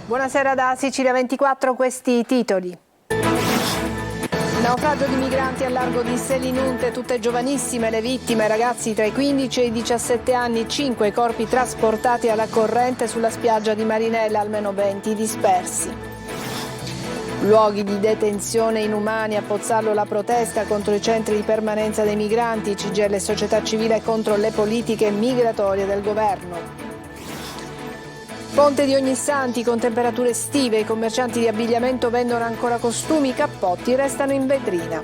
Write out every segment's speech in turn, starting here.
Buonasera da Sicilia 24, questi i titoli. Naufragio di migranti al largo di Selinunte, tutte giovanissime le vittime, ragazzi tra i 15 e i 17 anni, 5 corpi trasportati alla corrente sulla spiaggia di Marinella, almeno 20 dispersi. Luoghi di detenzione inumani, a Pozzallo la protesta contro i centri di permanenza dei migranti, CGIL e società civile contro le politiche migratorie del governo. Ponte di Ognissanti con temperature estive, i commercianti di abbigliamento vendono ancora costumi, i cappotti restano in vetrina.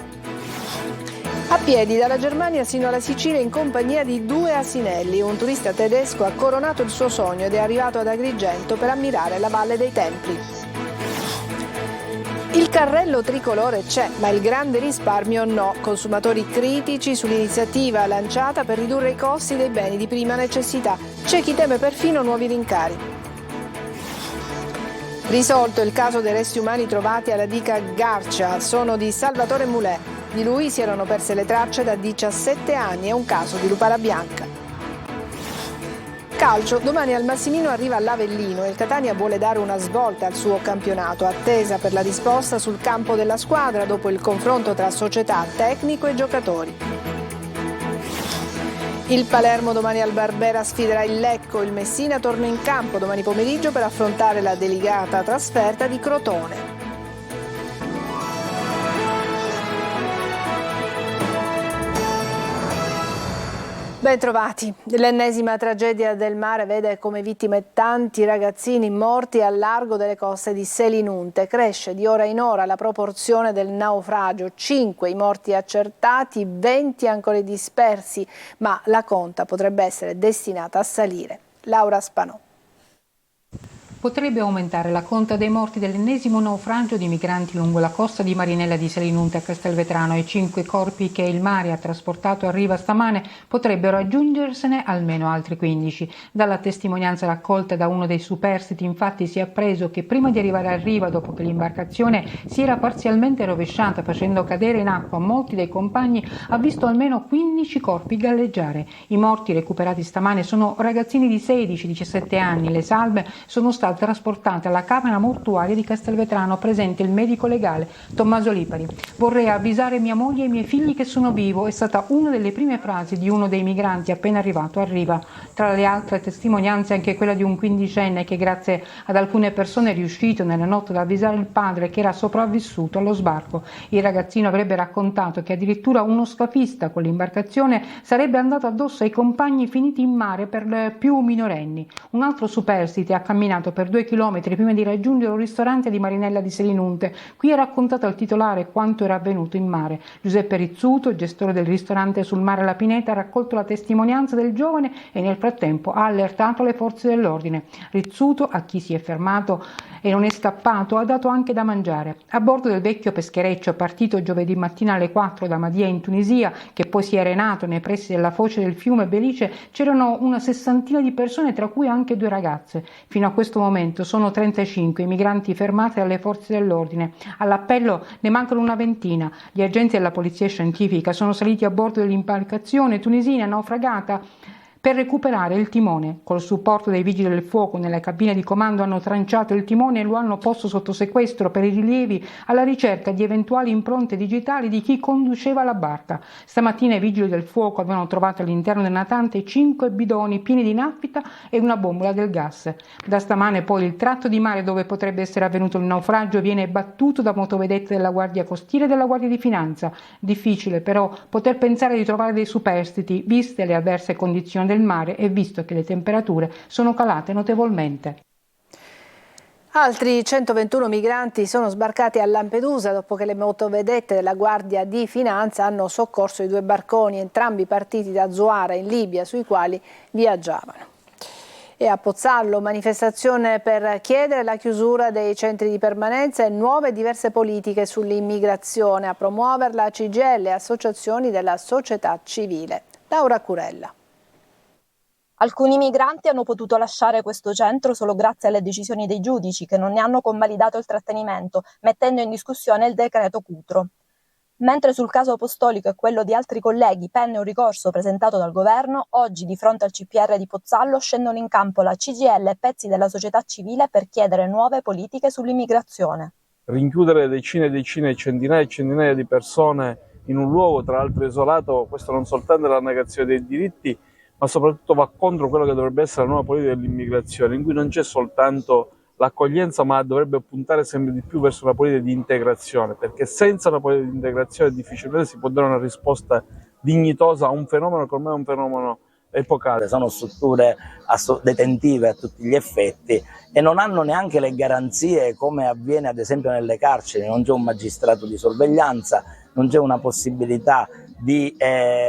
A piedi dalla Germania sino alla Sicilia in compagnia di 2 asinelli, un turista tedesco ha coronato il suo sogno ed è arrivato ad Agrigento per ammirare la Valle dei Templi. Il carrello tricolore c'è, ma il grande risparmio no. Consumatori critici sull'iniziativa lanciata per ridurre i costi dei beni di prima necessità. C'è chi teme perfino nuovi rincari. Risolto il caso dei resti umani trovati alla diga Garcia, sono di Salvatore Mulè. Di lui si erano perse le tracce da 17 anni, è un caso di lupara bianca. Calcio, domani al Massimino arriva l'Avellino e il Catania vuole dare una svolta al suo campionato, attesa per la risposta sul campo della squadra dopo il confronto tra società, tecnico e giocatori. Il Palermo domani al Barbera sfiderà il Lecco, il Messina torna in campo domani pomeriggio per affrontare la delicata trasferta di Crotone. Bentrovati. L'ennesima tragedia del mare vede come vittime tanti ragazzini morti al largo delle coste di Selinunte. Cresce di ora in ora la proporzione del naufragio, 5 i morti accertati, 20 ancora dispersi, ma la conta potrebbe essere destinata a salire. Laura Spanò. Potrebbe aumentare la conta dei morti dell'ennesimo naufragio di migranti lungo la costa di Marinella di Selinunte a Castelvetrano e 5 corpi che il mare ha trasportato a riva stamane potrebbero aggiungersene almeno altri 15. Dalla testimonianza raccolta da uno dei superstiti infatti si è appreso che prima di arrivare a riva, dopo che l'imbarcazione si era parzialmente rovesciata facendo cadere in acqua molti dei compagni, ha visto almeno 15 corpi galleggiare. I morti recuperati stamane sono ragazzini di 16-17 anni. Le salme sono state trasportate alla camera mortuaria di Castelvetrano, presente il medico legale Tommaso Lipari. Vorrei avvisare mia moglie e i miei figli che sono vivo, è stata una delle prime frasi di uno dei migranti appena arrivato a riva. Tra le altre testimonianze anche quella di un quindicenne che grazie ad alcune persone è riuscito nella notte ad avvisare il padre che era sopravvissuto allo sbarco. Il ragazzino avrebbe raccontato che addirittura uno scafista con l'imbarcazione sarebbe andato addosso ai compagni finiti in mare per più minorenni. Un altro superstite ha camminato per 2 chilometri prima di raggiungere un ristorante di Marinella di Selinunte. Qui ha raccontato al titolare quanto era avvenuto in mare. Giuseppe Rizzuto, gestore del ristorante sul mare La Pineta, ha raccolto la testimonianza del giovane e nel frattempo ha allertato le forze dell'ordine. Rizzuto, a chi si è fermato e non è scappato, ha dato anche da mangiare. A bordo del vecchio peschereccio partito giovedì mattina alle 4 da Madia in Tunisia, che poi si è arenato nei pressi della foce del fiume Belice, c'erano una 60 di persone, tra cui anche 2 ragazze. Fino a questo momento sono 35 i migranti fermati dalle forze dell'ordine. All'appello ne mancano una ventina. Gli agenti della polizia scientifica sono saliti a bordo dell'imbarcazione tunisina naufragata per recuperare il timone. Col supporto dei vigili del fuoco nelle cabine di comando hanno tranciato il timone e lo hanno posto sotto sequestro per i rilievi alla ricerca di eventuali impronte digitali di chi conduceva la barca. Stamattina i vigili del fuoco avevano trovato all'interno del natante 5 bidoni pieni di nafta e una bombola del gas. Da stamane poi il tratto di mare dove potrebbe essere avvenuto il naufragio viene battuto da motovedette della Guardia Costiera e della Guardia di Finanza. Difficile però poter pensare di trovare dei superstiti viste le avverse condizioni del mare e visto che le temperature sono calate notevolmente. Altri 121 migranti sono sbarcati a Lampedusa dopo che le motovedette della Guardia di Finanza hanno soccorso i 2 barconi, entrambi partiti da Zuara in Libia, sui quali viaggiavano. E a Pozzallo, manifestazione per chiedere la chiusura dei centri di permanenza e nuove e diverse politiche sull'immigrazione, a promuoverla CGIL e associazioni della società civile. Laura Curella. Alcuni migranti hanno potuto lasciare questo centro solo grazie alle decisioni dei giudici che non ne hanno convalidato il trattenimento, mettendo in discussione il decreto Cutro. Mentre sul caso Apostolico e quello di altri colleghi pende un ricorso presentato dal governo, oggi di fronte al CPR di Pozzallo scendono in campo la CGIL e pezzi della società civile per chiedere nuove politiche sull'immigrazione. Rinchiudere decine e decine, centinaia e centinaia di persone in un luogo tra l'altro isolato, questo non soltanto è la negazione dei diritti, ma soprattutto va contro quello che dovrebbe essere la nuova politica dell'immigrazione, in cui non c'è soltanto l'accoglienza, ma dovrebbe puntare sempre di più verso una politica di integrazione, perché senza una politica di integrazione difficilmente si può dare una risposta dignitosa a un fenomeno che ormai è un fenomeno epocale. Sono strutture detentive a tutti gli effetti e non hanno neanche le garanzie come avviene ad esempio nelle carceri, non c'è un magistrato di sorveglianza, non c'è una possibilità di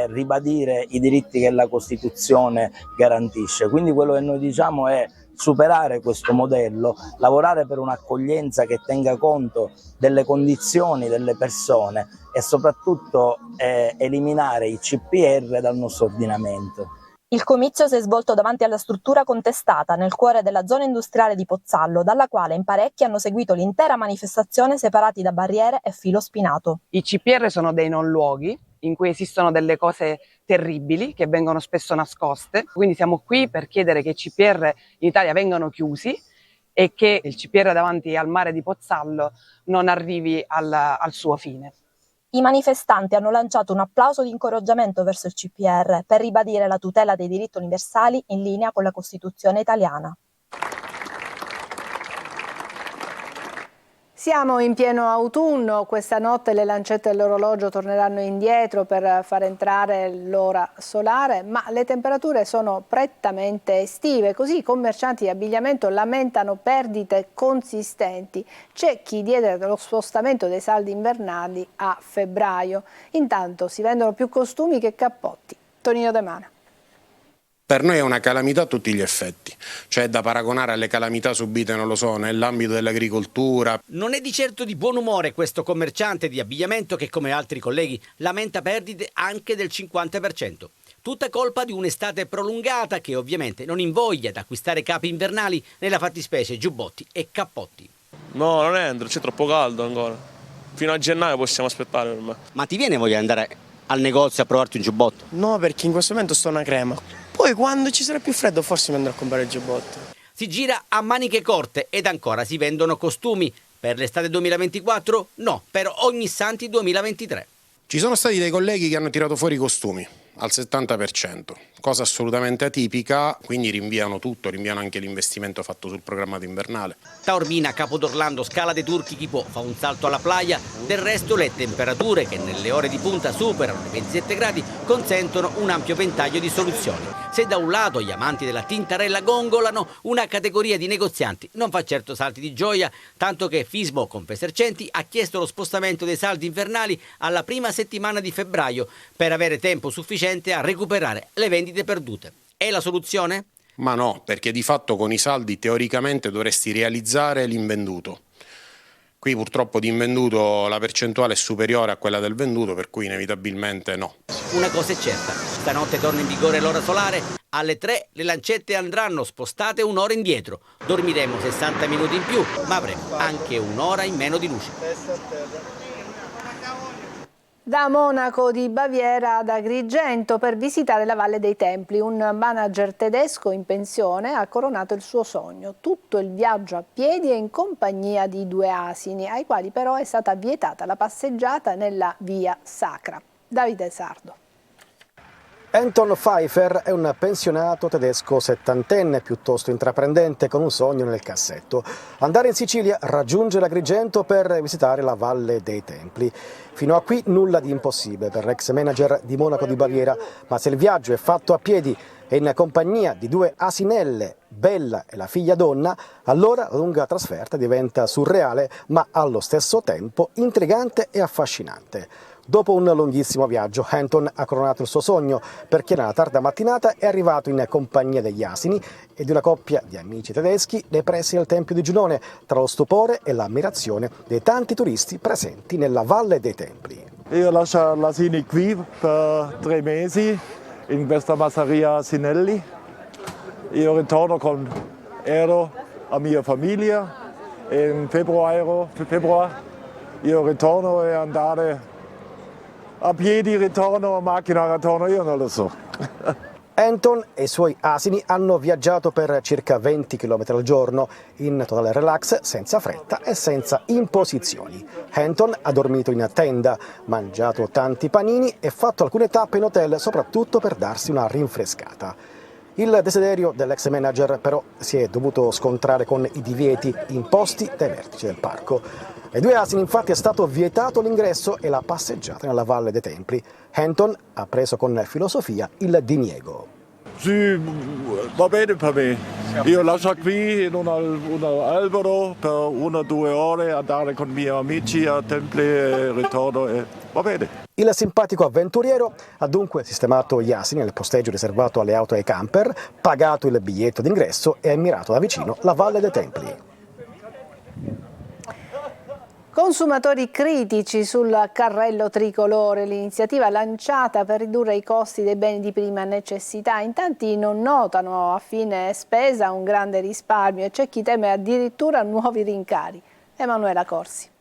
ribadire i diritti che la Costituzione garantisce. Quindi quello che noi diciamo è superare questo modello, lavorare per un'accoglienza che tenga conto delle condizioni delle persone e soprattutto eliminare i CPR dal nostro ordinamento. Il comizio si è svolto davanti alla struttura contestata nel cuore della zona industriale di Pozzallo, dalla quale in parecchi hanno seguito l'intera manifestazione separati da barriere e filo spinato. I CPR sono dei non luoghi in cui esistono delle cose terribili che vengono spesso nascoste, quindi siamo qui per chiedere che i CPR in Italia vengano chiusi e che il CPR davanti al mare di Pozzallo non arrivi al suo fine. I manifestanti hanno lanciato un applauso di incoraggiamento verso il CPR per ribadire la tutela dei diritti universali in linea con la Costituzione italiana. Siamo in pieno autunno, questa notte le lancette dell'orologio torneranno indietro per far entrare l'ora solare, ma le temperature sono prettamente estive, così i commercianti di abbigliamento lamentano perdite consistenti. C'è chi diede lo spostamento dei saldi invernali a febbraio, intanto si vendono più costumi che cappotti. Tonino De Mana. Per noi è una calamità a tutti gli effetti, cioè da paragonare alle calamità subite, non lo so, nell'ambito dell'agricoltura. Non è di certo di buon umore questo commerciante di abbigliamento che, come altri colleghi, lamenta perdite anche del 50%. Tutta colpa di un'estate prolungata che ovviamente non invoglia ad acquistare capi invernali, nella fattispecie giubbotti e cappotti. No, non entro, c'è troppo caldo ancora. Fino a gennaio possiamo aspettare per me. Ma ti viene voglia di andare al negozio a provarti un giubbotto? No, perché in questo momento sto una crema. Poi quando ci sarà più freddo forse mi andrò a comprare il giubbotto. Si gira a maniche corte ed ancora si vendono costumi. Per l'estate 2024? No, per ogni santi 2023. Ci sono stati dei colleghi che hanno tirato fuori i costumi al 70%, cosa assolutamente atipica, quindi rinviano tutto, rinviano anche l'investimento fatto sul programmato invernale. Taormina, Capodorlando, Scala dei Turchi, chi può fa un salto alla playa, del resto le temperature che nelle ore di punta superano i 27 gradi consentono un ampio ventaglio di soluzioni. Se da un lato gli amanti della tintarella gongolano, una categoria di negozianti non fa certo salti di gioia, tanto che Fismo Confesercenti ha chiesto lo spostamento dei saldi invernali alla prima settimana di febbraio per avere tempo sufficiente a recuperare le vendite perdute. È la soluzione? Ma no, perché di fatto con i saldi teoricamente dovresti realizzare l'invenduto. Qui purtroppo di invenduto la percentuale è superiore a quella del venduto, per cui inevitabilmente no. Una cosa è certa, stanotte torna in vigore l'ora solare, alle 3 le lancette andranno spostate un'ora indietro, dormiremo 60 minuti in più, ma avremo anche un'ora in meno di luce. Da Monaco di Baviera ad Agrigento per visitare la Valle dei Templi. Un manager tedesco in pensione ha coronato il suo sogno. Tutto il viaggio a piedi e in compagnia di 2 asini, ai quali però è stata vietata la passeggiata nella Via Sacra. Davide Sardo. Anton Pfeiffer è un pensionato tedesco settantenne, piuttosto intraprendente, con un sogno nel cassetto: andare in Sicilia, raggiungere Agrigento per visitare la Valle dei Templi. Fino a qui nulla di impossibile per l'ex manager di Monaco di Baviera, ma se il viaggio è fatto a piedi e in compagnia di 2 asinelle, Bella e la figlia Donna, allora la lunga trasferta diventa surreale, ma allo stesso tempo intrigante e affascinante. Dopo un lunghissimo viaggio, Anton ha coronato il suo sogno, perché nella tarda mattinata è arrivato in compagnia degli asini e di una coppia di amici tedeschi nei pressi del Tempio di Giunone, tra lo stupore e l'ammirazione dei tanti turisti presenti nella Valle dei Templi. Io lascio gli asini qui per 3 mesi in questa masseria Asinelli. Io ritorno con Eero a mia famiglia e in febbraio io ritorno e andare a piedi ritorno, a macchina ritorno, io non lo so. Anton e i suoi asini hanno viaggiato per circa 20 km al giorno, in totale relax, senza fretta e senza imposizioni. Anton ha dormito in tenda, mangiato tanti panini e fatto alcune tappe in hotel, soprattutto per darsi una rinfrescata. Il desiderio dell'ex manager però si è dovuto scontrare con i divieti imposti dai vertici del parco. Ai due asini infatti è stato vietato l'ingresso e la passeggiata nella Valle dei Templi. Anton ha preso con filosofia il diniego. Sì, va bene per me. Io lascio qui in un albero per 1 o 2 ore, andare con i miei amici a Templi e ritorno e va bene. Il simpatico avventuriero ha dunque sistemato gli asini nel posteggio riservato alle auto e ai camper, pagato il biglietto d'ingresso e ammirato da vicino la Valle dei Templi. Consumatori critici sul carrello tricolore, l'iniziativa lanciata per ridurre i costi dei beni di prima necessità. In tanti non notano a fine spesa un grande risparmio e c'è chi teme addirittura nuovi rincari. Emanuela Corsi.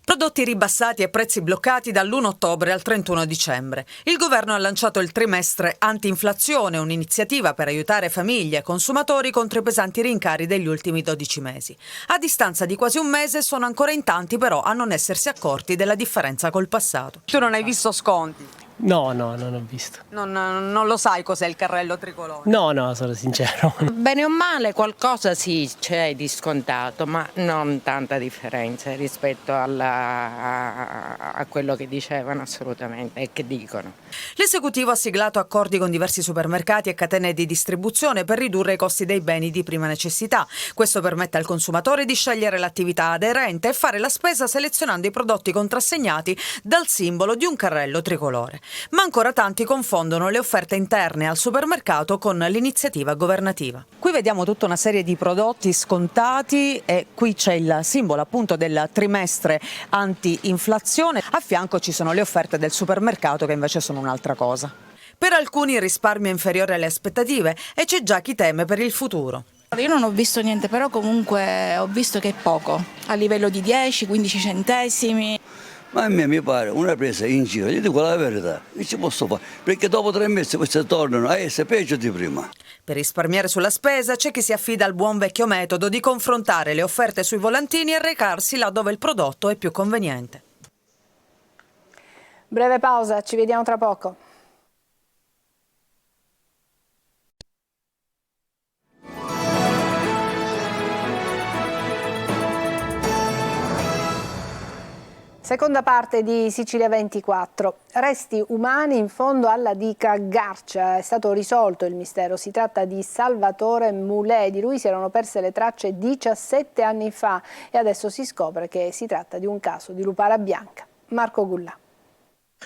Prodotti ribassati e prezzi bloccati dall'1 ottobre al 31 dicembre. Il governo ha lanciato il trimestre anti-inflazione, un'iniziativa per aiutare famiglie e consumatori contro i pesanti rincari degli ultimi 12 mesi. A distanza di quasi un mese sono ancora in tanti però a non essersi accorti della differenza col passato. Tu non hai visto sconti? No, non ho visto. Non lo sai cos'è il carrello tricolore? No, sono sincero. Bene o male qualcosa sì c'è di scontato, ma non tanta differenza rispetto a quello che dicevano assolutamente e che dicono. L'esecutivo ha siglato accordi con diversi supermercati e catene di distribuzione per ridurre i costi dei beni di prima necessità. Questo permette al consumatore di scegliere l'attività aderente e fare la spesa selezionando i prodotti contrassegnati dal simbolo di un carrello tricolore. Ma ancora tanti confondono le offerte interne al supermercato con l'iniziativa governativa. Qui vediamo tutta una serie di prodotti scontati e qui c'è il simbolo appunto del trimestre anti-inflazione. A fianco ci sono le offerte del supermercato che invece sono un'altra cosa. Per alcuni il risparmio è inferiore alle aspettative e c'è già chi teme per il futuro. Io non ho visto niente, però comunque ho visto che è poco, a livello di 10-15 centesimi. Ma a me mi pare una presa in giro, io dico la verità, che ci posso fare? Perché dopo 3 mesi queste tornano a essere peggio di prima. Per risparmiare sulla spesa c'è chi si affida al buon vecchio metodo di confrontare le offerte sui volantini e recarsi là dove il prodotto è più conveniente. Breve pausa, ci vediamo tra poco. Seconda parte di Sicilia 24. Resti umani in fondo alla diga Garcia. È stato risolto il mistero. Si tratta di Salvatore Mulè. Di lui si erano perse le tracce 17 anni fa e adesso si scopre che si tratta di un caso di lupara bianca. Marco Gullà.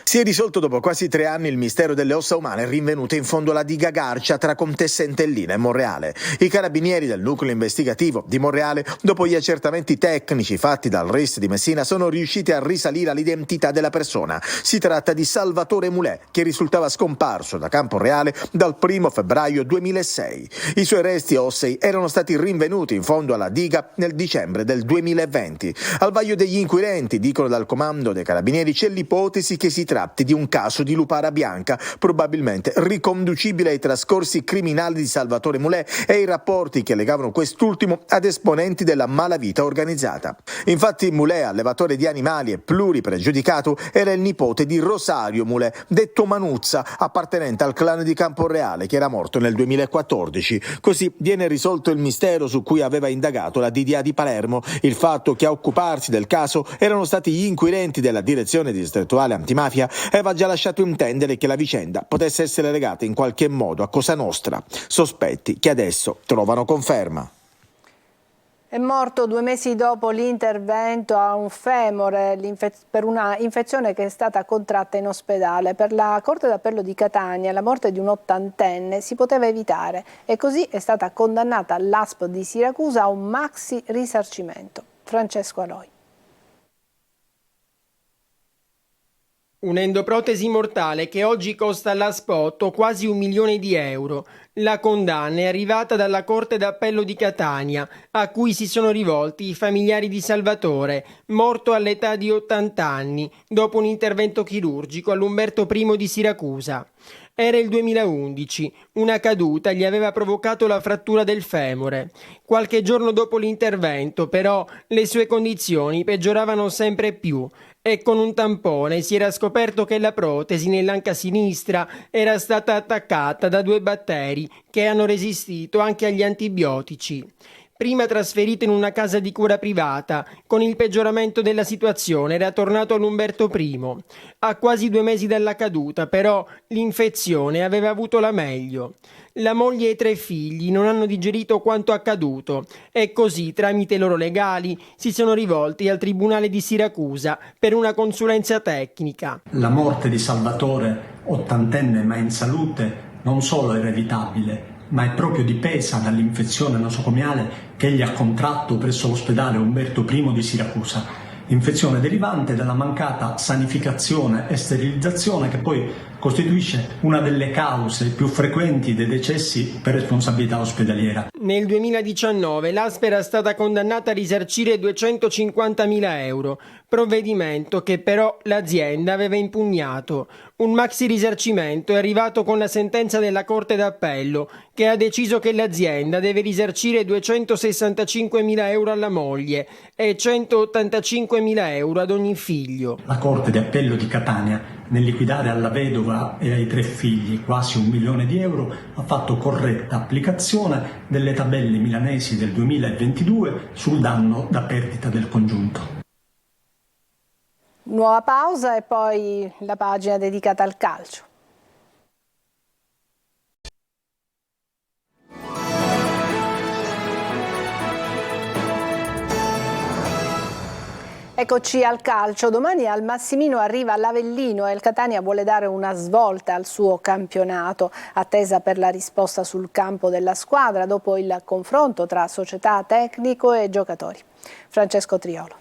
Si è risolto dopo quasi 3 anni il mistero delle ossa umane rinvenute in fondo alla diga Garcia tra Contessa Entellina e Monreale. I carabinieri del nucleo investigativo di Monreale, dopo gli accertamenti tecnici fatti dal RIS di Messina, sono riusciti a risalire all'identità della persona. Si tratta di Salvatore Mulè, che risultava scomparso da Camporeale dal 1 febbraio 2006. I suoi resti ossei erano stati rinvenuti in fondo alla diga nel dicembre del 2020. Al vaglio degli inquirenti, dicono dal comando dei carabinieri, c'è l'ipotesi che si tratti di un caso di lupara bianca, probabilmente riconducibile ai trascorsi criminali di Salvatore Mulè e ai rapporti che legavano quest'ultimo ad esponenti della malavita organizzata. Infatti Mulè, allevatore di animali e pluripregiudicato, era il nipote di Rosario Mulè, detto Manuzza, appartenente al clan di Camporeale, che era morto nel 2014. Così viene risolto il mistero su cui aveva indagato la DDA di Palermo, il fatto che a occuparsi del caso erano stati gli inquirenti della direzione distrettuale antimafia aveva già lasciato intendere che la vicenda potesse essere legata in qualche modo a Cosa Nostra, sospetti che adesso trovano conferma. È morto 2 mesi dopo l'intervento a un femore per una infezione che è stata contratta in ospedale. Per la Corte d'Appello di Catania la morte di un 80enne si poteva evitare e così è stata condannata l'ASP di Siracusa a un maxi risarcimento. Francesco Aloi. Un'endoprotesi mortale che oggi costa alla Spotto quasi €1 milione. La condanna è arrivata dalla Corte d'Appello di Catania, a cui si sono rivolti i familiari di Salvatore, morto all'età di 80 anni, dopo un intervento chirurgico all'Umberto I di Siracusa. Era il 2011, una caduta gli aveva provocato la frattura del femore. Qualche giorno dopo l'intervento, però, le sue condizioni peggioravano sempre più e con un tampone si era scoperto che la protesi nell'anca sinistra era stata attaccata da 2 batteri che hanno resistito anche agli antibiotici. Prima trasferito in una casa di cura privata, con il peggioramento della situazione era tornato all'Umberto I. A quasi 2 mesi dalla caduta, però, l'infezione aveva avuto la meglio. La moglie e i 3 figli non hanno digerito quanto accaduto e così, tramite i loro legali, si sono rivolti al Tribunale di Siracusa per una consulenza tecnica. La morte di Salvatore, ottantenne ma in salute, non solo era evitabile, ma è proprio dipesa dall'infezione nosocomiale che egli ha contratto presso l'ospedale Umberto I di Siracusa. Infezione derivante dalla mancata sanificazione e sterilizzazione che poi costituisce una delle cause più frequenti dei decessi per responsabilità ospedaliera. Nel 2019 l'ASP era stata condannata a risarcire €250.000, provvedimento che però l'azienda aveva impugnato. Un maxi risarcimento è arrivato con la sentenza della Corte d'Appello, che ha deciso che l'azienda deve risarcire €265.000 alla moglie e €185.000 ad ogni figlio. La Corte d'Appello di Catania, nel liquidare alla vedova e ai 3 figli quasi €1 milione, ha fatto corretta applicazione delle tabelle milanesi del 2022 sul danno da perdita del congiunto. Nuova pausa e poi la pagina dedicata al calcio. Eccoci al calcio. Domani al Massimino arriva l'Avellino e il Catania vuole dare una svolta al suo campionato, attesa per la risposta sul campo della squadra dopo il confronto tra società, tecnico e giocatori. Francesco Triolo.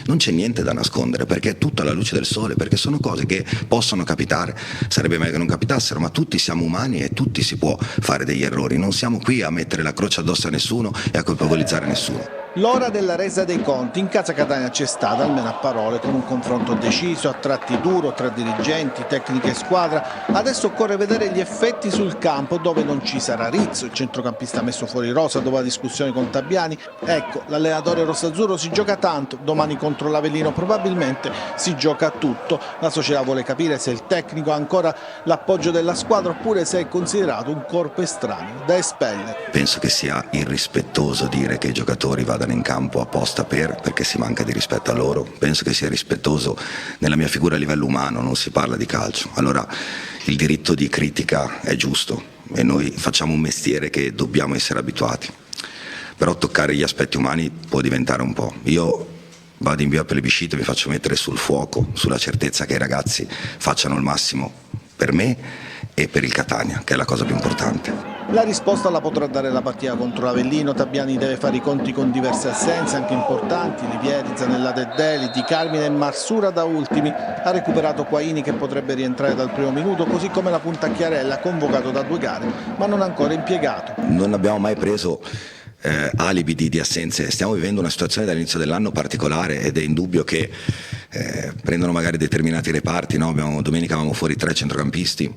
Non c'è niente da nascondere perché è tutta la luce del sole, perché sono cose che possono capitare, sarebbe meglio che non capitassero, ma tutti siamo umani e tutti si può fare degli errori, non siamo qui a mettere la croce addosso a nessuno e a colpevolizzare nessuno. L'ora della resa dei conti in casa Catania c'è stata, almeno a parole, con un confronto deciso, a tratti duro tra dirigenti, tecnica e squadra. Adesso occorre vedere gli effetti sul campo, dove non ci sarà Rizzo, il centrocampista messo fuori rosa dopo la discussione con Tabiani. Ecco, l'allenatore rossazzurro si gioca tanto, domani contro l'Avellino probabilmente si gioca tutto. La società vuole capire se il tecnico ha ancora l'appoggio della squadra oppure se è considerato un corpo estraneo da espellere. Penso che sia irrispettoso dire che i giocatori vadano in campo apposta perché si manca di rispetto a loro. Penso che sia rispettoso nella mia figura a livello umano, non si parla di calcio. Allora il diritto di critica è giusto e noi facciamo un mestiere che dobbiamo essere abituati, però toccare gli aspetti umani può diventare un po'. Io vado in via plebiscito e mi faccio mettere sul fuoco, sulla certezza che i ragazzi facciano il massimo per me e per il Catania, che è la cosa più importante. La risposta la potrà dare la partita contro l'Avellino. Tabiani deve fare i conti con diverse assenze, anche importanti, Livieri, Zanella Deli, Di Carmine e Marsura da ultimi. Ha recuperato Quaini che potrebbe rientrare dal primo minuto, così come la punta Chiarella, convocato da 2 gare, ma non ancora impiegato. Non abbiamo mai preso alibi di assenze, stiamo vivendo una situazione dall'inizio dell'anno particolare ed è indubbio che prendono magari determinati reparti, no? Domenica avevamo fuori 3 centrocampisti,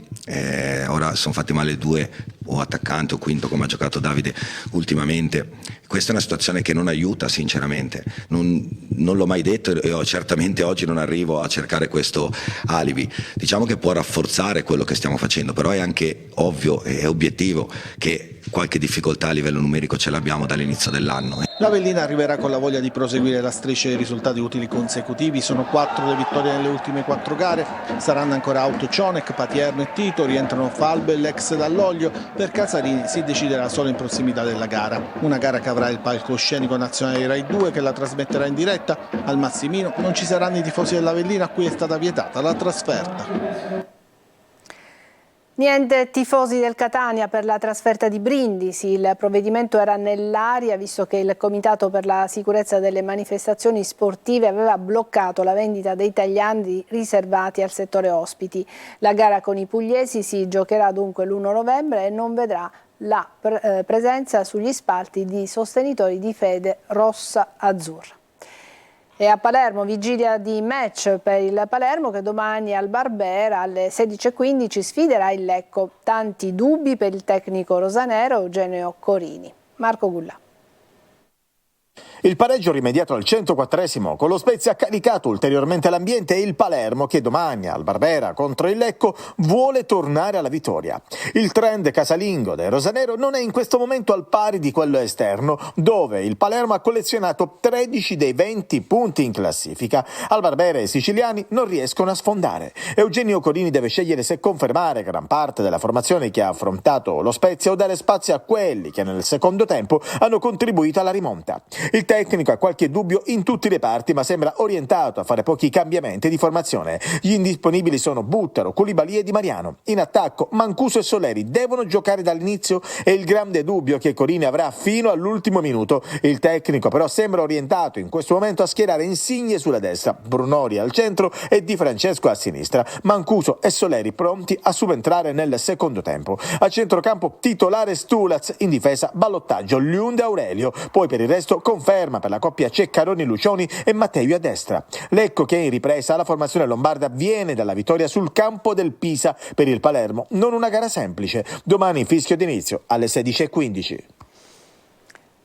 ora sono fatti male 2 o attaccanti o quinto come ha giocato Davide ultimamente. Questa è una situazione che non aiuta sinceramente, non l'ho mai detto e certamente oggi non arrivo a cercare questo alibi. Diciamo che può rafforzare quello che stiamo facendo, però è anche ovvio e obiettivo che qualche difficoltà a livello numerico ce l'abbiamo dall'inizio dell'anno. L'Avellino arriverà con la voglia di proseguire la striscia dei risultati utili consecutivi. Sono 4 le vittorie nelle ultime 4 gare. Saranno ancora out Cionec, Patierno e Tito, rientrano Falbe e l'ex Dall'Oglio. Per Casarini si deciderà solo in prossimità della gara. Una gara che avrà il palcoscenico nazionale di Rai 2 che la trasmetterà in diretta. Al Massimino non ci saranno i tifosi dell'Avellino a cui è stata vietata la trasferta. Niente tifosi del Catania per la trasferta di Brindisi. Il provvedimento era nell'aria visto che il Comitato per la sicurezza delle manifestazioni sportive aveva bloccato la vendita dei tagliandi riservati al settore ospiti. La gara con i pugliesi si giocherà dunque l'1 novembre e non vedrà la presenza sugli spalti di sostenitori di fede rossa-azzurra. E a Palermo, vigilia di match per il Palermo che domani al Barbera alle 16:15 sfiderà il Lecco. Tanti dubbi per il tecnico rosanero Eugenio Corini. Marco Gullà. Il pareggio rimediato al 104esimo con lo Spezia ha caricato ulteriormente l'ambiente e il Palermo che domani al Barbera contro il Lecco vuole tornare alla vittoria. Il trend casalingo del rosanero non è in questo momento al pari di quello esterno dove il Palermo ha collezionato 13 dei 20 punti in classifica. Al Barbera i siciliani non riescono a sfondare. Eugenio Corini deve scegliere se confermare gran parte della formazione che ha affrontato lo Spezia o dare spazio a quelli che nel secondo tempo hanno contribuito alla rimonta. Il tecnico ha qualche dubbio in tutti i reparti ma sembra orientato a fare pochi cambiamenti di formazione. Gli indisponibili sono Buttaro, Koulibaly e Di Mariano. In attacco Mancuso e Soleri devono giocare dall'inizio e il grande dubbio che Corini avrà fino all'ultimo minuto. Il tecnico però sembra orientato in questo momento a schierare Insigne sulla destra, Brunori al centro e Di Francesco a sinistra. Mancuso e Soleri pronti a subentrare nel secondo tempo. A centrocampo titolare Stulaz, in difesa ballottaggio Liunde Aurelio. Poi per il resto conferma per la coppia Ceccaroni-Lucioni e Mattei a destra. Lecco che in ripresa la formazione lombarda viene dalla vittoria sul campo del Pisa. Per il Palermo non una gara semplice. Domani fischio d'inizio alle 16:15.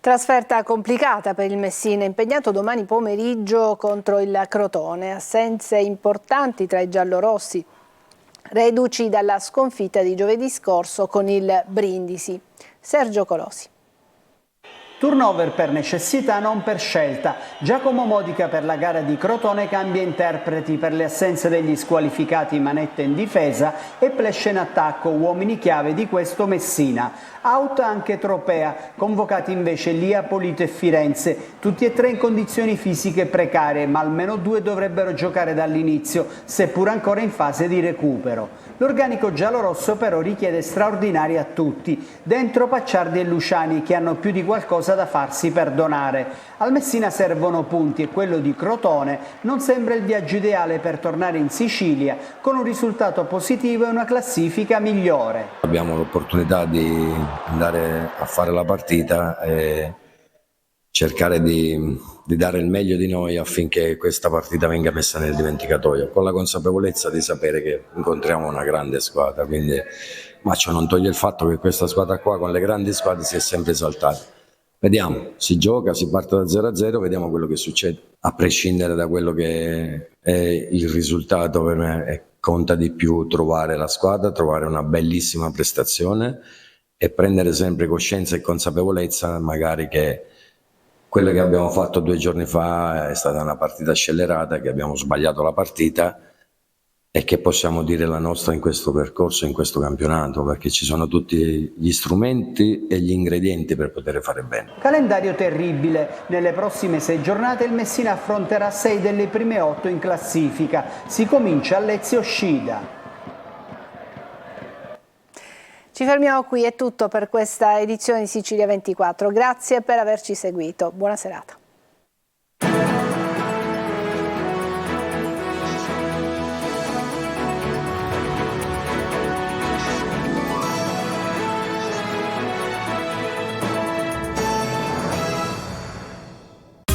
Trasferta complicata per il Messina, impegnato domani pomeriggio contro il Crotone. Assenze importanti tra i giallorossi, reduci dalla sconfitta di giovedì scorso con il Brindisi. Sergio Colosi. Turnover per necessità, non per scelta. Giacomo Modica per la gara di Crotone cambia interpreti per le assenze degli squalificati Manetta in difesa e Plesce in attacco, uomini chiave di questo Messina. Out anche Tropea, convocati invece Lia, Polito e Firenze, tutti e tre in condizioni fisiche precarie, ma almeno due dovrebbero giocare dall'inizio, seppur ancora in fase di recupero. L'organico giallorosso però richiede straordinari a tutti, dentro Pacciardi e Luciani che hanno più di qualcosa da farsi perdonare. Al Messina servono punti e quello di Crotone non sembra il viaggio ideale per tornare in Sicilia con un risultato positivo e una classifica migliore. Abbiamo l'opportunità di andare a fare la partita e cercare di dare il meglio di noi affinché questa partita venga messa nel dimenticatoio, con la consapevolezza di sapere che incontriamo una grande squadra, quindi, ma ciò non toglie il fatto che questa squadra qua con le grandi squadre si è sempre esaltata. Vediamo, si gioca, si parte da 0-0, vediamo quello che succede. A prescindere da quello che è il risultato, per me conta di più trovare la squadra, trovare una bellissima prestazione e prendere sempre coscienza e consapevolezza magari che quello che abbiamo fatto 2 giorni fa è stata una partita scellerata, che abbiamo sbagliato la partita e che possiamo dire la nostra in questo percorso, in questo campionato, perché ci sono tutti gli strumenti e gli ingredienti per poter fare bene. Calendario terribile. Nelle prossime 6 giornate il Messina affronterà 6 delle prime 8 in classifica. Si comincia a Lezio Scida. Ci fermiamo qui, è tutto per questa edizione di Sicilia 24. Grazie per averci seguito. Buona serata.